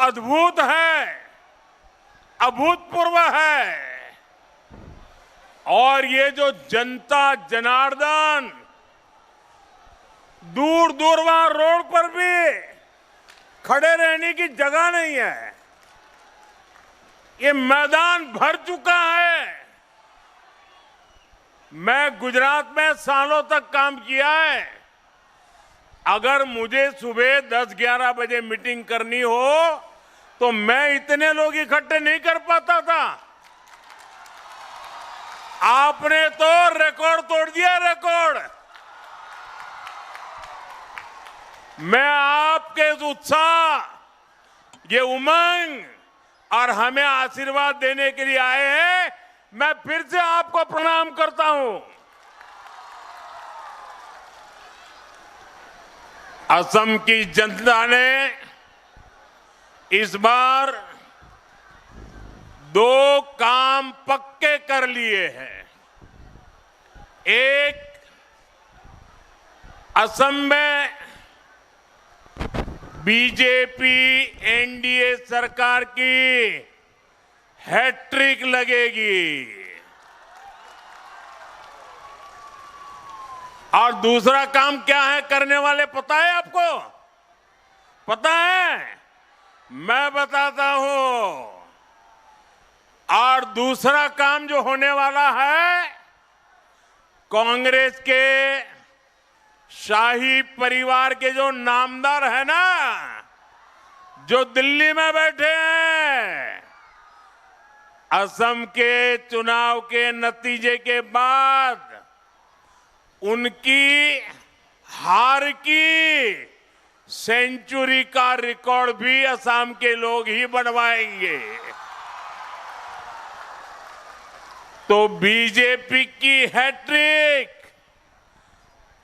अद्भुत है, अभूतपूर्व है। और ये जो जनता जनार्दन दूर दूर वहां रोड पर भी खड़े रहने की जगह नहीं है, ये मैदान भर चुका है। मैं गुजरात में सालों तक काम किया है। अगर मुझे सुबह 10-11 बजे मीटिंग करनी हो तो मैं इतने लोग इकट्ठे नहीं कर पाता था। आपने तो रिकॉर्ड तोड़ दिया, रिकॉर्ड। मैं आपके उत्साह, ये उमंग और हमें आशीर्वाद देने के लिए आए हैं, मैं फिर से आपको प्रणाम करता हूं। असम की जनता ने इस बार 2 काम पक्के कर लिए हैं। एक, असम में बीजेपी एनडीए सरकार की हैट्रिक लगेगी। और दूसरा काम क्या है करने वाले, पता है आपको? पता है? मैं बताता हूं। और दूसरा काम जो होने वाला है, कांग्रेस के शाही परिवार के जो नामदार है ना, जो दिल्ली में बैठे हैं, असम के चुनाव के नतीजे के बाद उनकी हार की सेंचुरी का रिकॉर्ड भी असम के लोग ही बनवाएंगे। तो बीजेपी की हैट्रिक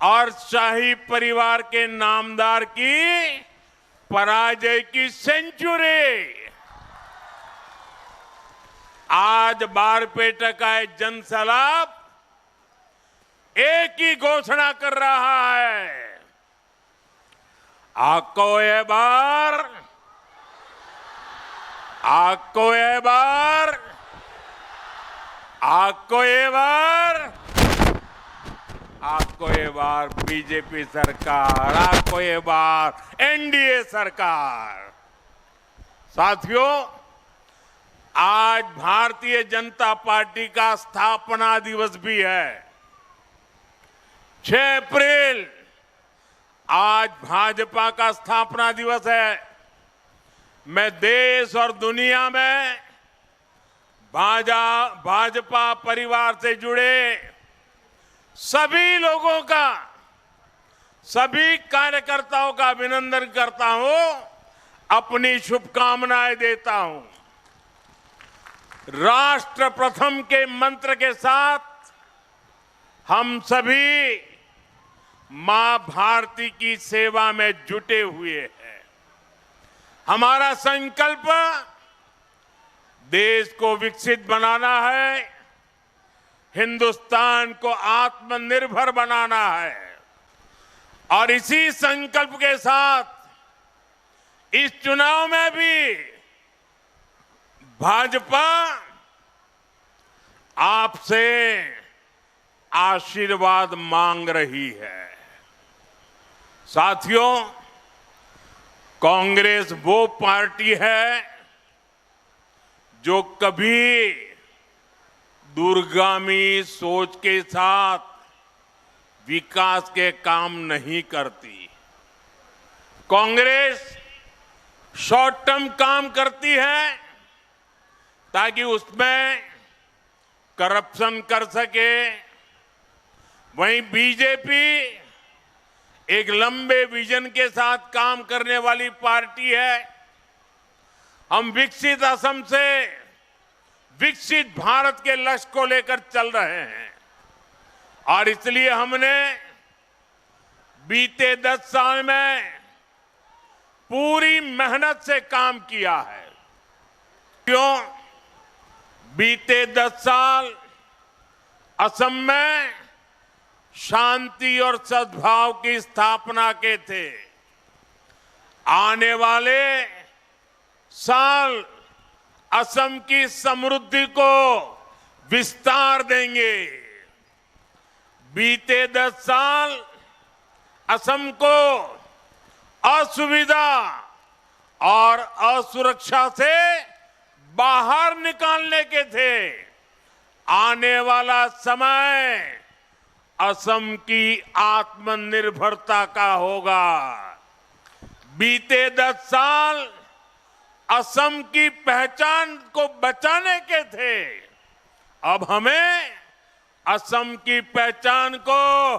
और शाही परिवार के नामदार की पराजय की सेंचुरी। आज बारपेटा का जनसैलाब एक ही घोषणा कर रहा है, आपको ये बार, आपको ये बार, आपको ये बार, आपको ये बार बीजेपी सरकार, आपको ये बार एनडीए सरकार। साथियों, आज भारतीय जनता पार्टी का स्थापना दिवस भी है। 6 अप्रैल आज भाजपा का स्थापना दिवस है। मैं देश और दुनिया में भाजपा परिवार से जुड़े सभी लोगों का, सभी कार्यकर्ताओं का अभिनंदन करता हूं, अपनी शुभकामनाएं देता हूं। राष्ट्र प्रथम के मंत्र के साथ हम सभी मां भारती की सेवा में जुटे हुए हैं। हमारा संकल्प देश को विकसित बनाना है, हिंदुस्तान को आत्मनिर्भर बनाना है। और इसी संकल्प के साथ इस चुनाव में भी भाजपा आपसे आशीर्वाद मांग रही है। साथियों, कांग्रेस वो पार्टी है जो कभी दूरगामी सोच के साथ विकास के काम नहीं करती। कांग्रेस शॉर्ट टर्म काम करती है ताकि उसमें करप्शन कर सके। वहीं बीजेपी एक लंबे विजन के साथ काम करने वाली पार्टी है। हम विकसित असम से विकसित भारत के लक्ष्य को लेकर चल रहे हैं और इसलिए हमने बीते 10 साल में पूरी मेहनत से काम किया है। क्यों? बीते 10 साल असम में शांति और सद्भाव की स्थापना के थे। आने वाले साल असम की समृद्धि को विस्तार देंगे। बीते 10 साल असम को असुविधा और असुरक्षा से बाहर निकालने के थे। आने वाला समय असम की आत्मनिर्भरता का होगा। बीते 10 साल असम की पहचान को बचाने के थे। अब हमें असम की पहचान को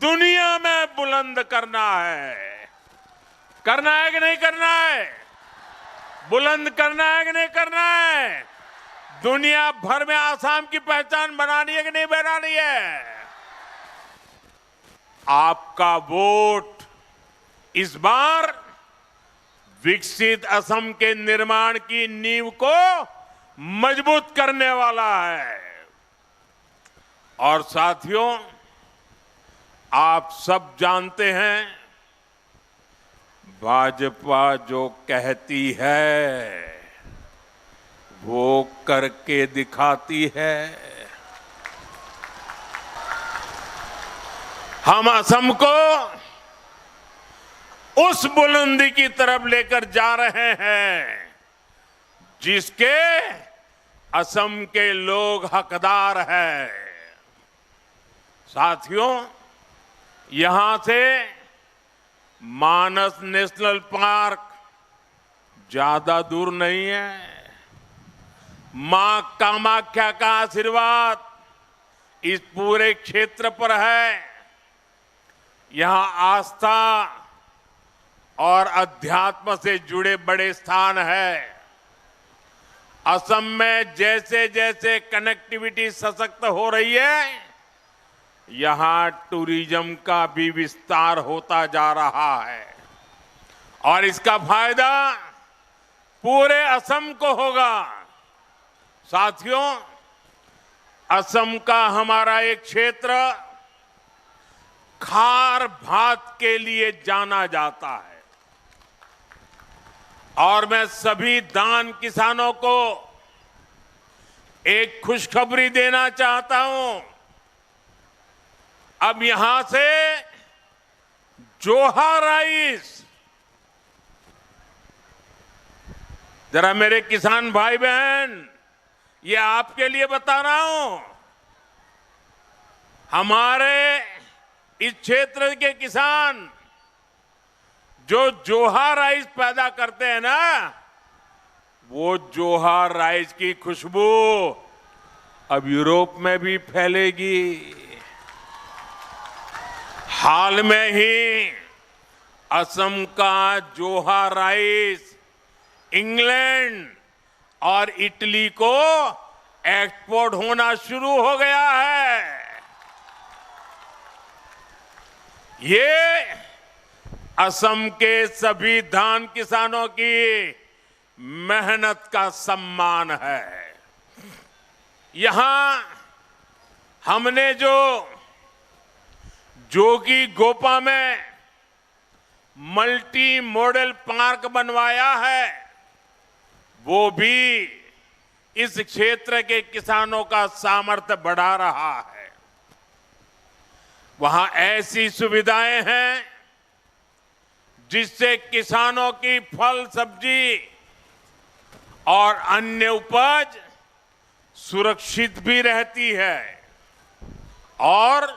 दुनिया में बुलंद करना है। करना है कि नहीं करना है? बुलंद करना है कि नहीं करना है? दुनिया भर में आसाम की पहचान बनानी है कि नहीं बनानी है? आपका वोट इस बार विकसित असम के निर्माण की नींव को मजबूत करने वाला है। और साथियों, आप सब जानते हैं, भाजपा जो कहती है वो करके दिखाती है। हम असम को उस बुलंदी की तरफ लेकर जा रहे हैं जिसके असम के लोग हकदार हैं। साथियों, यहां से मानस नेशनल पार्क ज्यादा दूर नहीं है। मां कामाख्या का आशीर्वाद इस पूरे क्षेत्र पर है। यहां आस्था और अध्यात्म से जुड़े बड़े स्थान है। असम में जैसे जैसे कनेक्टिविटी सशक्त हो रही है, यहां टूरिज्म का भी विस्तार होता जा रहा है और इसका फायदा पूरे असम को होगा। साथियों, असम का हमारा एक क्षेत्र खार भात के लिए जाना जाता है और मैं सभी धान किसानों को एक खुशखबरी देना चाहता हूं। अब यहां से जोहा राइस, जरा मेरे किसान भाई बहन, ये आपके लिए बता रहा हूं। हमारे इस क्षेत्र के किसान जो जोहा राइस पैदा करते हैं ना, वो जोहा राइस की खुशबू अब यूरोप में भी फैलेगी। हाल में ही असम का जोहा राइस इंग्लैंड और इटली को एक्सपोर्ट होना शुरू हो गया है। ये असम के सभी धान किसानों की मेहनत का सम्मान है। यहां हमने जो जोगी गोपा में मल्टी मॉडल पार्क बनवाया है, वो भी इस क्षेत्र के किसानों का सामर्थ्य बढ़ा रहा है। वहां ऐसी सुविधाएं हैं जिससे किसानों की फल सब्जी और अन्य उपज सुरक्षित भी रहती है और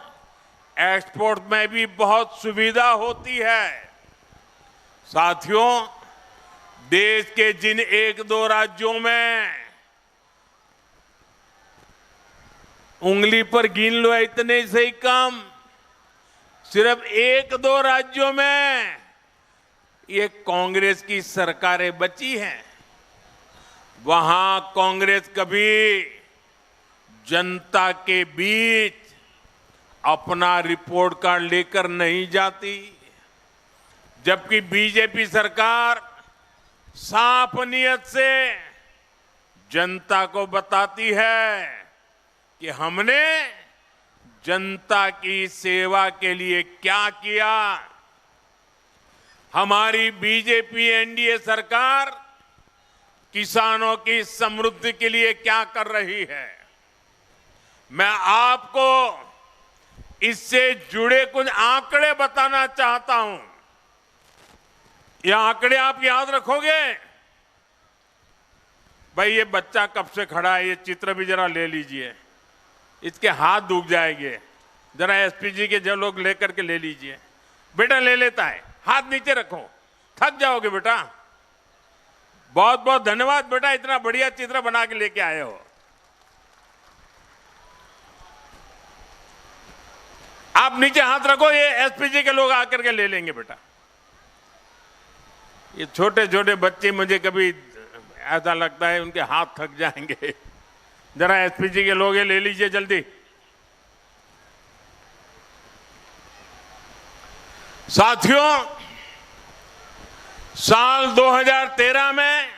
एक्सपोर्ट में भी बहुत सुविधा होती है। साथियों, देश के जिन 1-2 राज्यों में उंगली पर गिन लो इतने से ही कम, सिर्फ 1-2 राज्यों में ये कांग्रेस की सरकारें बची हैं, वहां कांग्रेस कभी जनता के बीच अपना रिपोर्ट कार्ड लेकर नहीं जाती, जबकि बीजेपी सरकार साफ नियत से जनता को बताती है कि हमने जनता की सेवा के लिए क्या किया। हमारी बीजेपी एनडीए सरकार किसानों की समृद्धि के लिए क्या कर रही है। मैं आपको इससे जुड़े कुछ आंकड़े बताना चाहता हूं। ये आंकड़े आप याद रखोगे। भाई ये बच्चा कब से खड़ा है, ये चित्र भी जरा ले लीजिए, इसके हाथ डूब जाएंगे। जरा एसपीजी के जो लोग लेकर के ले लीजिए। बेटा ले लेता है, हाथ नीचे रखो, थक जाओगे बेटा। बहुत बहुत धन्यवाद बेटा, इतना बढ़िया चित्र बना के लेके आए हो। आप नीचे हाथ रखो, ये एसपीजी के लोग आकर के ले लेंगे बेटा। ये छोटे छोटे बच्चे, मुझे कभी ऐसा लगता है उनके हाथ थक जाएंगे। जरा एसपीजी के लोग ये ले लीजिए जल्दी। साथियों, साल 2013 में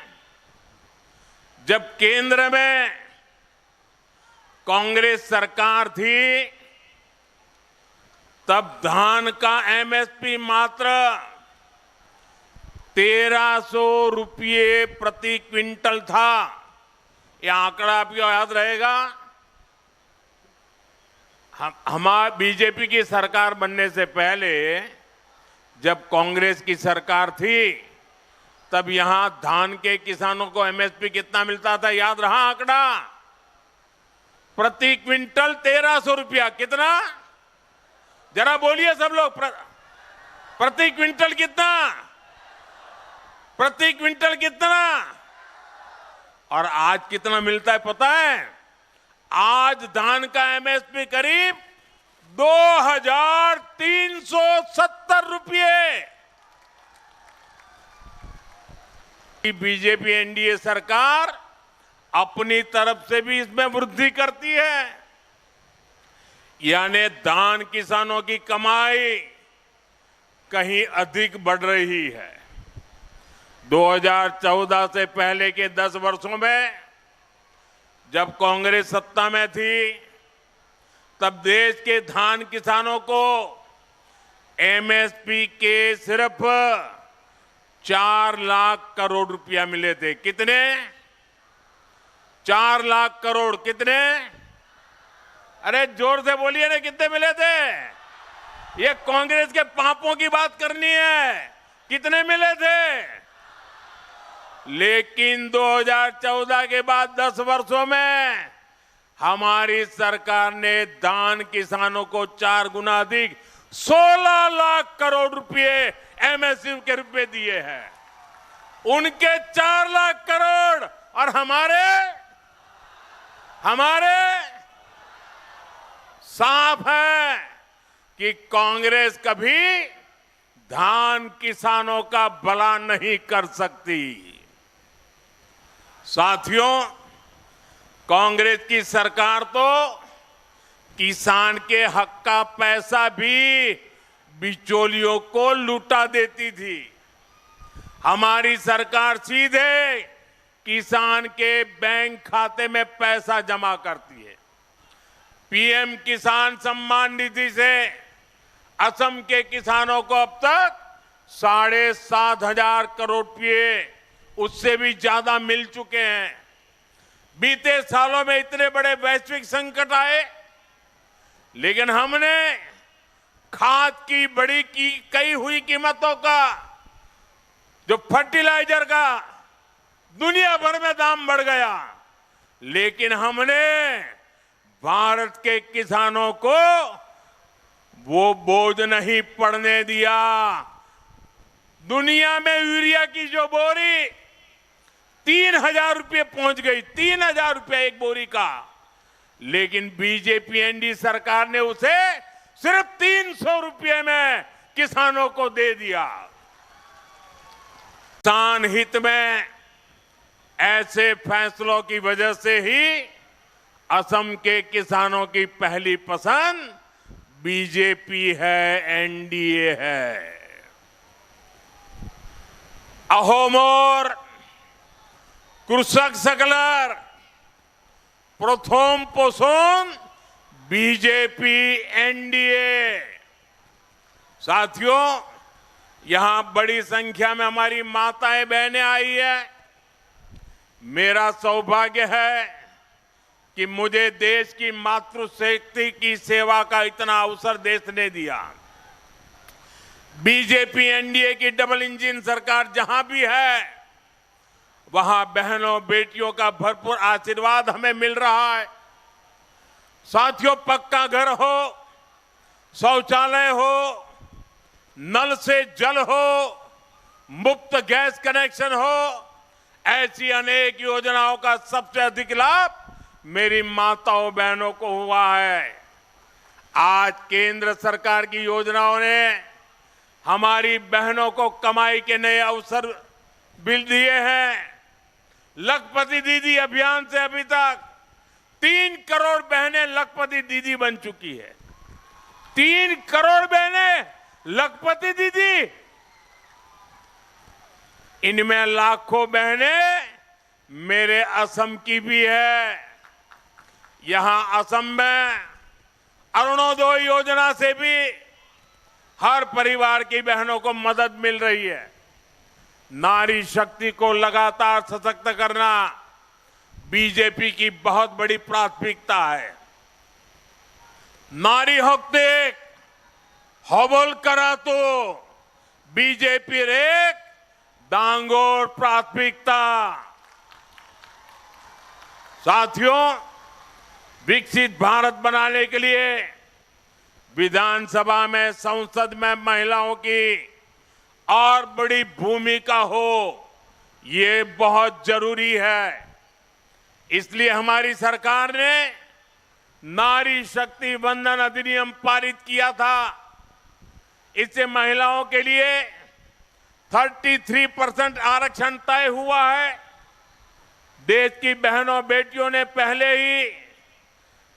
जब केंद्र में कांग्रेस सरकार थी, तब धान का एमएसपी मात्र 1300 रुपये प्रति क्विंटल था। यह आंकड़ा आपको याद रहेगा। हमारी बीजेपी की सरकार बनने से पहले जब कांग्रेस की सरकार थी, तब यहां धान के किसानों को एमएसपी कितना मिलता था, याद रहा आंकड़ा? प्रति क्विंटल 1300 रुपया। कितना? जरा बोलिए सब लोग, प्रति क्विंटल कितना? प्रति क्विंटल कितना? और आज कितना मिलता है पता है? आज धान का एमएसपी करीब 2370 रुपये। बीजेपी एनडीए सरकार अपनी तरफ से भी इसमें वृद्धि करती है, यानी धान किसानों की कमाई कहीं अधिक बढ़ रही है। 2014 से पहले के 10 वर्षों में जब कांग्रेस सत्ता में थी, तब देश के धान किसानों को एमएसपी के सिर्फ 4 लाख करोड़ रुपया मिले थे। कितने? 4 लाख करोड़। कितने? अरे जोर से बोलिए ना, कितने मिले थे? ये कांग्रेस के पापों की बात करनी है। कितने मिले थे? लेकिन 2014 के बाद 10 वर्षों में हमारी सरकार ने धान किसानों को 4 गुना अधिक 16 लाख करोड़ रुपए एमएसपी के रूप में दिए हैं। उनके 4 लाख करोड़ और हमारे साफ है कि कांग्रेस कभी धान किसानों का भला नहीं कर सकती। साथियों, कांग्रेस की सरकार तो किसान के हक का पैसा भी बिचौलियों को लूटा देती थी। हमारी सरकार सीधे किसान के बैंक खाते में पैसा जमा करती है। पीएम किसान सम्मान निधि से असम के किसानों को अब तक 7,500 करोड़ रुपये, उससे भी ज्यादा मिल चुके हैं। बीते सालों में इतने बड़े वैश्विक संकट आए, लेकिन हमने खाद की बढ़ी की कई हुई कीमतों का, जो फर्टिलाइजर का दुनिया भर में दाम बढ़ गया, लेकिन हमने भारत के किसानों को वो बोझ नहीं पड़ने दिया। दुनिया में यूरिया की जो बोरी 3,000 रुपये पहुंच गई, 3,000 रुपये एक बोरी का, लेकिन बीजेपी एनडीए सरकार ने उसे सिर्फ 300 रुपये में किसानों को दे दिया। किसान हित में ऐसे फैसलों की वजह से ही असम के किसानों की पहली पसंद बीजेपी है, एनडीए है। अहोमोर कृषक सकलर प्रथम पोषण बीजेपी एनडीए। साथियों, यहां बड़ी संख्या में हमारी माताएं बहनें आई है। मेरा सौभाग्य है कि मुझे देश की मातृशक्ति की सेवा का इतना अवसर देश ने दिया। बीजेपी एनडीए की डबल इंजन सरकार जहां भी है, वहां बहनों बेटियों का भरपूर आशीर्वाद हमें मिल रहा है। साथियों, पक्का घर हो, शौचालय हो, नल से जल हो, मुफ्त गैस कनेक्शन हो, ऐसी अनेक योजनाओं का सबसे अधिक लाभ मेरी माताओं बहनों को हुआ है। आज केंद्र सरकार की योजनाओं ने हमारी बहनों को कमाई के नए अवसर भी दिए हैं। लखपति दीदी अभियान से अभी तक 3 करोड़ बहनें लखपति दीदी बन चुकी है। 3 करोड़ बहनें लखपति दीदी। इनमें लाखों बहनें मेरे असम की भी है। यहां असम में अरुणोदय योजना से भी हर परिवार की बहनों को मदद मिल रही है। नारी शक्ति को लगातार सशक्त करना बीजेपी की बहुत बड़ी प्राथमिकता है। नारी हकते हबल करा तो बीजेपी एक दांगोर प्राथमिकता। साथियों, विकसित भारत बनाने के लिए विधानसभा में, संसद में महिलाओं की और बड़ी भूमिका हो, ये बहुत जरूरी है। इसलिए हमारी सरकार ने नारी शक्ति वंदन अधिनियम पारित किया था। इससे महिलाओं के लिए 33% आरक्षण तय हुआ है। देश की बहनों बेटियों ने पहले ही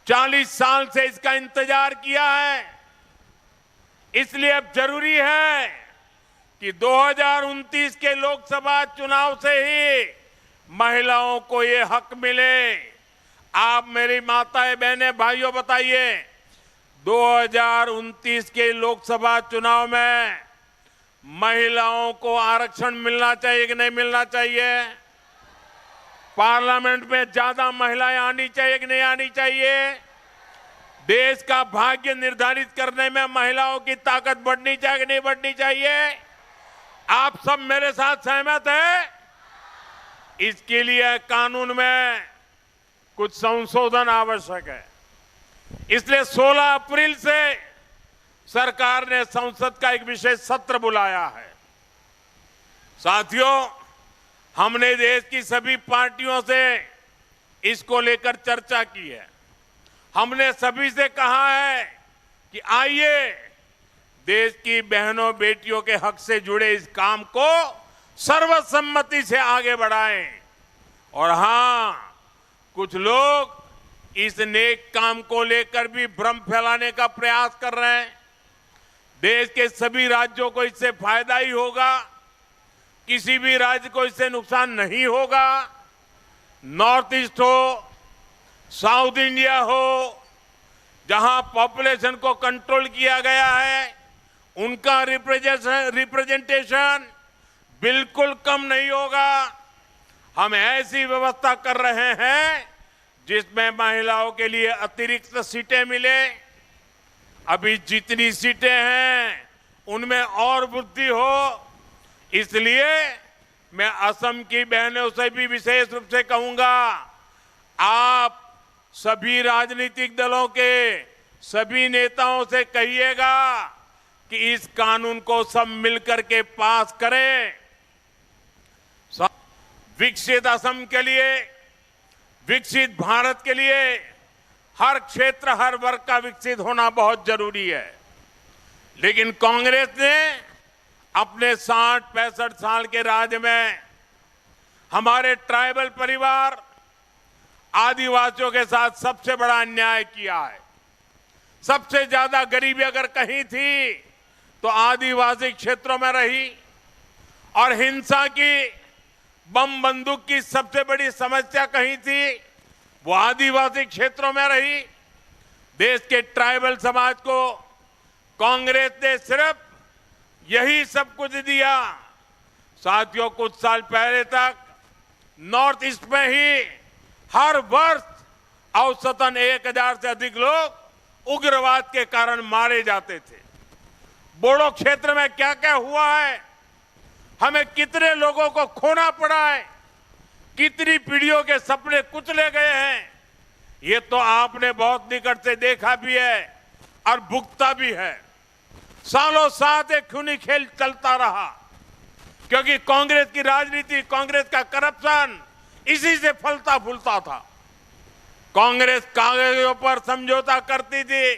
40 साल से इसका इंतजार किया है। इसलिए अब जरूरी है कि 2029 के लोकसभा चुनाव से ही महिलाओं को ये हक मिले। आप मेरी माताएं बहनें भाइयों बताइए, 2029 के लोकसभा चुनाव में महिलाओं को आरक्षण मिलना चाहिए कि नहीं मिलना चाहिए? पार्लियामेंट में ज्यादा महिलाएं आनी चाहिए कि नहीं आनी चाहिए? देश का भाग्य निर्धारित करने में महिलाओं की ताकत बढ़नी चाहिए कि नहीं बढ़नी चाहिए? आप सब मेरे साथ सहमत हैं? इसके लिए कानून में कुछ संशोधन आवश्यक है। इसलिए 16 अप्रैल से सरकार ने संसद का एक विशेष सत्र बुलाया है। साथियों, हमने देश की सभी पार्टियों से इसको लेकर चर्चा की है। हमने सभी से कहा है कि आइए देश की बहनों बेटियों के हक से जुड़े इस काम को सर्वसम्मति से आगे बढ़ाएं। और हां, कुछ लोग इस नेक काम को लेकर भी भ्रम फैलाने का प्रयास कर रहे हैं। देश के सभी राज्यों को इससे फायदा ही होगा, किसी भी राज्य को इससे नुकसान नहीं होगा। नॉर्थ ईस्ट हो, साउथ इंडिया हो, जहां पॉपुलेशन को कंट्रोल किया गया है, उनका रिप्रेजेंटेशन बिल्कुल कम नहीं होगा। हम ऐसी व्यवस्था कर रहे हैं जिसमें महिलाओं के लिए अतिरिक्त सीटें मिले। अभी जितनी सीटें हैं उनमें और वृद्धि हो। इसलिए मैं असम की बहनों से भी विशेष रूप से कहूंगा, आप सभी राजनीतिक दलों के सभी नेताओं से कहिएगा कि इस कानून को सब मिलकर के पास करें। विकसित असम के लिए, विकसित भारत के लिए हर क्षेत्र, हर वर्ग का विकसित होना बहुत जरूरी है। लेकिन कांग्रेस ने अपने 60-65 साल के राज में हमारे ट्राइबल परिवार, आदिवासियों के साथ सबसे बड़ा अन्याय किया है। सबसे ज्यादा गरीबी अगर कहीं थी तो आदिवासी क्षेत्रों में रही, और हिंसा की, बम बंदूक की सबसे बड़ी समस्या कहीं थी वो आदिवासी क्षेत्रों में रही। देश के ट्राइबल समाज को कांग्रेस ने सिर्फ यही सब कुछ दिया। साथियों, कुछ साल पहले तक नॉर्थ ईस्ट में ही हर वर्ष औसतन 1000 से अधिक लोग उग्रवाद के कारण मारे जाते थे। बोडो क्षेत्र में क्या क्या हुआ है, हमें कितने लोगों को खोना पड़ा है, कितनी पीढ़ियों के सपने कुचले गए हैं, ये तो आपने बहुत निकट से देखा भी है और भुगता भी है। सालों साथ एक खूनी खेल चलता रहा, क्योंकि कांग्रेस की राजनीति, कांग्रेस का करप्शन इसी से फलता फूलता था। कांग्रेस कागजों पर समझौता करती थी,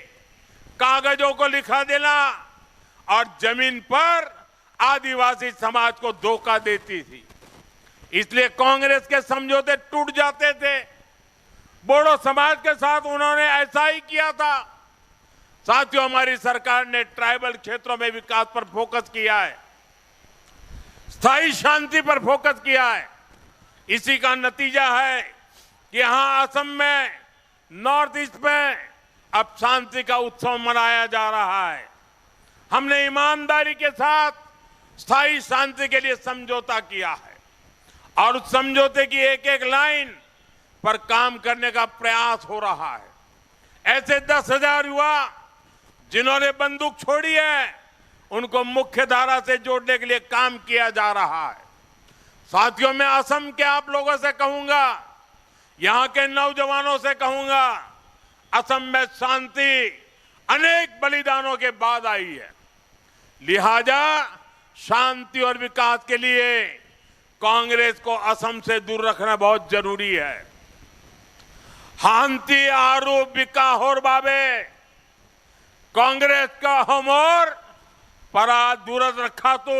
कागजों को लिखा देना, और जमीन पर आदिवासी समाज को धोखा देती थी। इसलिए कांग्रेस के समझौते टूट जाते थे। बोडो समाज के साथ उन्होंने ऐसा ही किया था। साथियों, हमारी सरकार ने ट्राइबल क्षेत्रों में विकास पर फोकस किया है, स्थायी शांति पर फोकस किया है। इसी का नतीजा है कि यहां असम में, नॉर्थ ईस्ट में अब शांति का उत्सव मनाया जा रहा है। हमने ईमानदारी के साथ स्थायी शांति के लिए समझौता किया है और उस समझौते की एक एक लाइन पर काम करने का प्रयास हो रहा है। ऐसे 10,000 युवा जिन्होंने बंदूक छोड़ी है, उनको मुख्य धारा से जोड़ने के लिए काम किया जा रहा है। साथियों, मैं असम के आप लोगों से कहूंगा, यहां के नौजवानों से कहूंगा, असम में शांति अनेक बलिदानों के बाद आई है। लिहाजा शांति और विकास के लिए कांग्रेस को असम से दूर रखना बहुत जरूरी है। हांती आरू बिकाहोर बाबे, कांग्रेस का हमोर परा दूरत रखा तो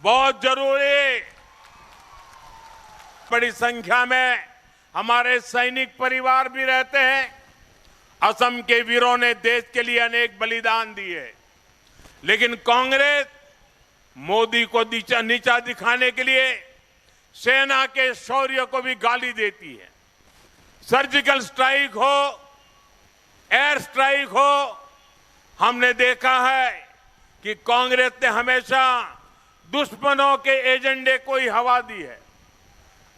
बहुत जरूरी। बड़ी संख्या में हमारे सैनिक परिवार भी रहते हैं। असम के वीरों ने देश के लिए अनेक बलिदान दिए, लेकिन कांग्रेस मोदी को नीचा दिखाने के लिए सेना के शौर्य को भी गाली देती है। सर्जिकल स्ट्राइक हो, एयर स्ट्राइक हो, हमने देखा है कि कांग्रेस ने हमेशा दुश्मनों के एजेंडे को ही हवा दी है।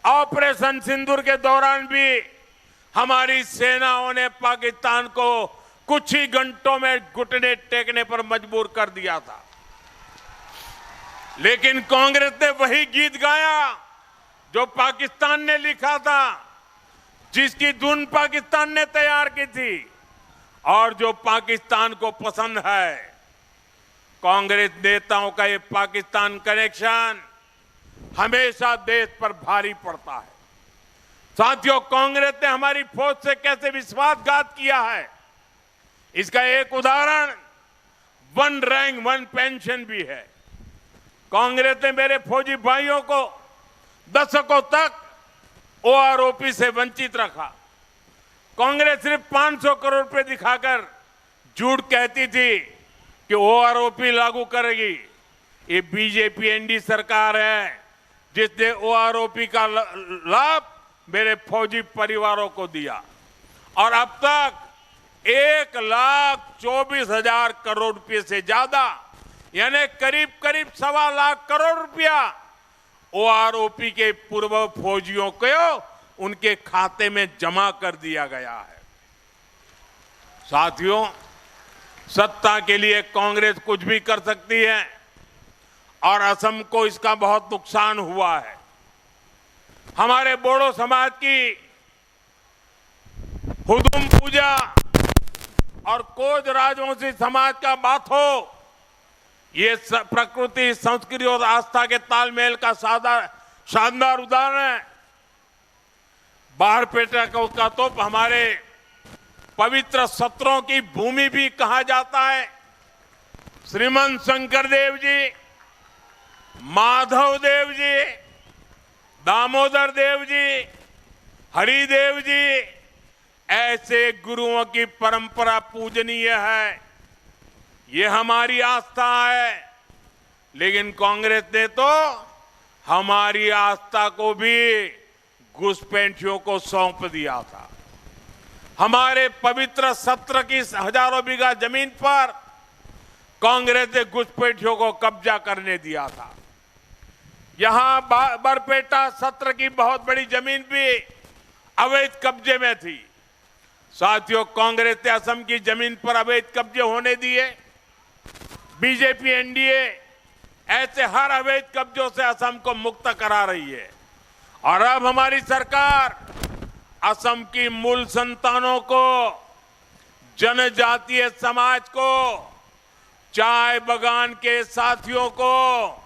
ऑपरेशन सिंदूर के दौरान भी हमारी सेनाओं ने पाकिस्तान को कुछ ही घंटों में घुटने टेकने पर मजबूर कर दिया था, लेकिन कांग्रेस ने वही गीत गाया जो पाकिस्तान ने लिखा था, जिसकी धुन पाकिस्तान ने तैयार की थी और जो पाकिस्तान को पसंद है। कांग्रेस नेताओं का ये पाकिस्तान कनेक्शन हमेशा देश पर भारी पड़ता है। साथियों, कांग्रेस ने हमारी फौज से कैसे विश्वासघात किया है, इसका एक उदाहरण वन रैंक वन पेंशन भी है। कांग्रेस ने मेरे फौजी भाइयों को दशकों तक ओआरओपी से वंचित रखा। कांग्रेस सिर्फ 500 करोड़ रुपए दिखाकर झूठ कहती थी कि ओआरओपी लागू करेगी। ये बीजेपी एनडीए सरकार है जिसने ओआरओपी का लाभ मेरे फौजी परिवारों को दिया, और अब तक 1,24,000 करोड़ रुपए से ज्यादा, यानी करीब करीब 1.25 लाख करोड़ रुपया ओआरओपी के पूर्व फौजियों को उनके खाते में जमा कर दिया गया है। साथियों, सत्ता के लिए कांग्रेस कुछ भी कर सकती है और असम को इसका बहुत नुकसान हुआ है। हमारे बोडो समाज की हुदुम पूजा और कोज राजवंशी समाज का बाथो, ये प्रकृति, संस्कृति और आस्था के तालमेल का शानदार उदाहरण है। बारपेटा का तो हमारे पवित्र सत्रों की भूमि भी कहा जाता है। श्रीमंत शंकर देव जी, माधव देव जी, दामोदर देव जी, हरिदेव जी, ऐसे गुरुओं की परंपरा पूजनीय है। ये हमारी आस्था है, लेकिन कांग्रेस ने तो हमारी आस्था को भी घुसपैठियों को सौंप दिया था। हमारे पवित्र सत्र की हजारों बीघा जमीन पर कांग्रेस ने घुसपैठियों को कब्जा करने दिया था। यहां बरपेटा सत्र की बहुत बड़ी जमीन भी अवैध कब्जे में थी। साथियों, कांग्रेस ने असम की जमीन पर अवैध कब्जे होने दिए। बीजेपी एनडीए ऐसे हर अवैध कब्जों से असम को मुक्त करा रही है। और अब हमारी सरकार असम की मूल संतानों को, जनजातीय समाज को, चाय बागान के साथियों को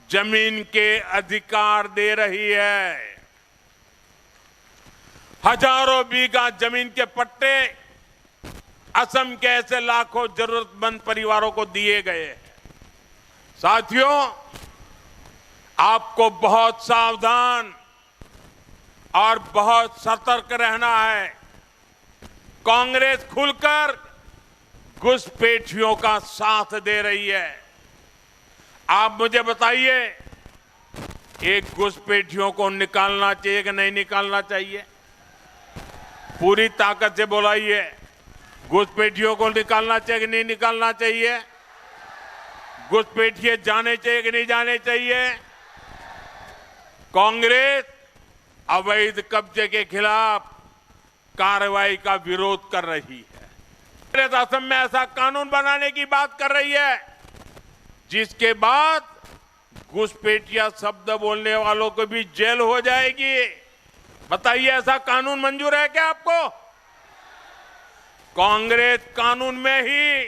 जमीन के अधिकार दे रही है। हजारों बीघा जमीन के पट्टे असम के ऐसे लाखों जरूरतमंद परिवारों को दिए गए हैं। साथियों, आपको बहुत सावधान और बहुत सतर्क रहना है। कांग्रेस खुलकर घुसपैठियों का साथ दे रही है। आप मुझे बताइए, एक घुसपैठियों को निकालना चाहिए कि नहीं निकालना चाहिए? पूरी ताकत से बोलाइए, घुसपैठियों को निकालना चाहिए कि नहीं निकालना चाहिए? घुसपैठिए जाने चाहिए कि नहीं जाने चाहिए? कांग्रेस अवैध कब्जे के खिलाफ कार्रवाई का विरोध कर रही है। कांग्रेस असम में ऐसा कानून बनाने की बात कर रही है जिसके बाद घुसपैठिया शब्द बोलने वालों को भी जेल हो जाएगी। बताइए, ऐसा कानून मंजूर है क्या आपको? कांग्रेस कानून में ही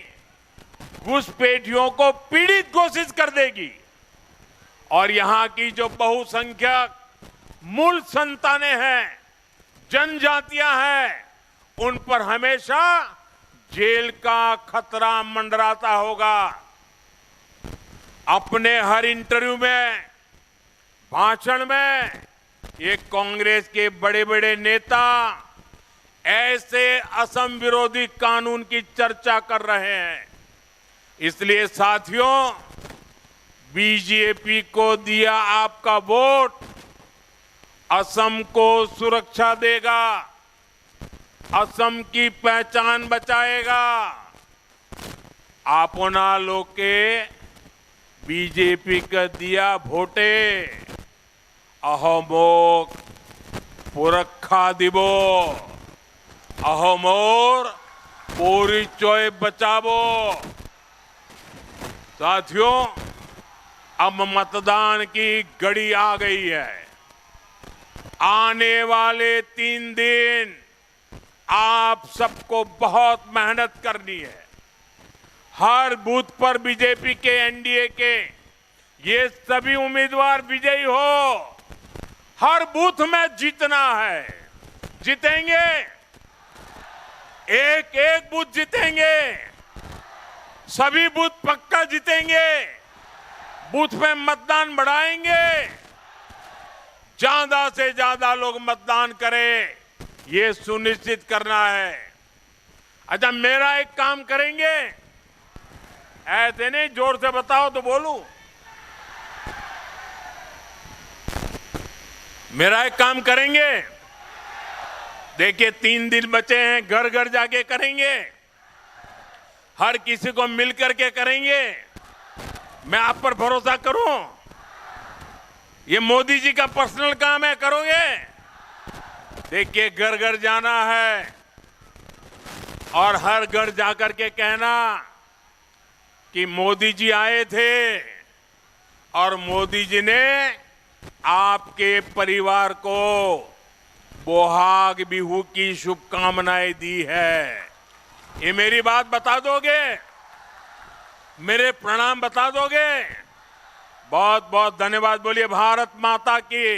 घुसपैठियों को पीड़ित घोषित कर देगी। और यहां की जो बहुसंख्यक मूल संतानें हैं, जनजातियां हैं, उन पर हमेशा जेल का खतरा मंडराता होगा। अपने हर इंटरव्यू में, भाषण में ये कांग्रेस के बड़े बड़े नेता ऐसे असम विरोधी कानून की चर्चा कर रहे हैं। इसलिए साथियों, बीजेपी को दिया आपका वोट असम को सुरक्षा देगा, असम की पहचान बचाएगा। आपना लोके बीजेपी का दिया वोटे अहोमोक पुरखा दिबो, अहोमोर पोरिचोय बचावो। साथियों, अब मतदान की घड़ी आ गई है। आने वाले 3 दिन आप सबको बहुत मेहनत करनी है। हर बूथ पर बीजेपी के, एनडीए के ये सभी उम्मीदवार विजयी हो। हर बूथ में जीतना है। जीतेंगे, एक एक बूथ जीतेंगे, सभी बूथ पक्का जीतेंगे। बूथ में मतदान बढ़ाएंगे, ज्यादा से ज्यादा लोग मतदान करें, ये सुनिश्चित करना है। अच्छा, मेरा एक काम करेंगे, ऐसे नहीं, जोर से बताओ तो बोलूं। मेरा एक काम करेंगे, देखिए 3 दिन बचे हैं, घर घर जाके करेंगे, हर किसी को मिल करके करेंगे। मैं आप पर भरोसा करूं, ये मोदी जी का पर्सनल काम है, करोगे? देखिए, घर घर जाना है और हर घर जाकर के कहना कि मोदी जी आए थे और मोदी जी ने आपके परिवार को बोहाग बिहू की शुभकामनाएं दी है। ये मेरी बात बता दोगे? मेरे प्रणाम बता दोगे? बहुत बहुत धन्यवाद। बोलिए भारत माता की,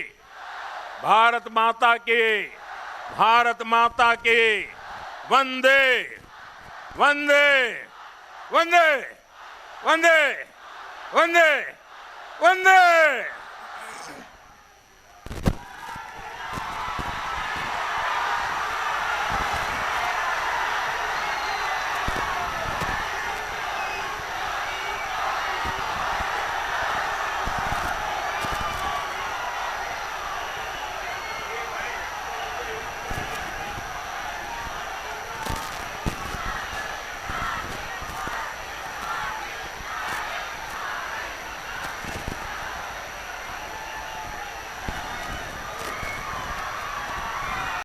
भारत माता की, भारत माता की। वंदे वंदे वंदे वंदे वंदे वंदे।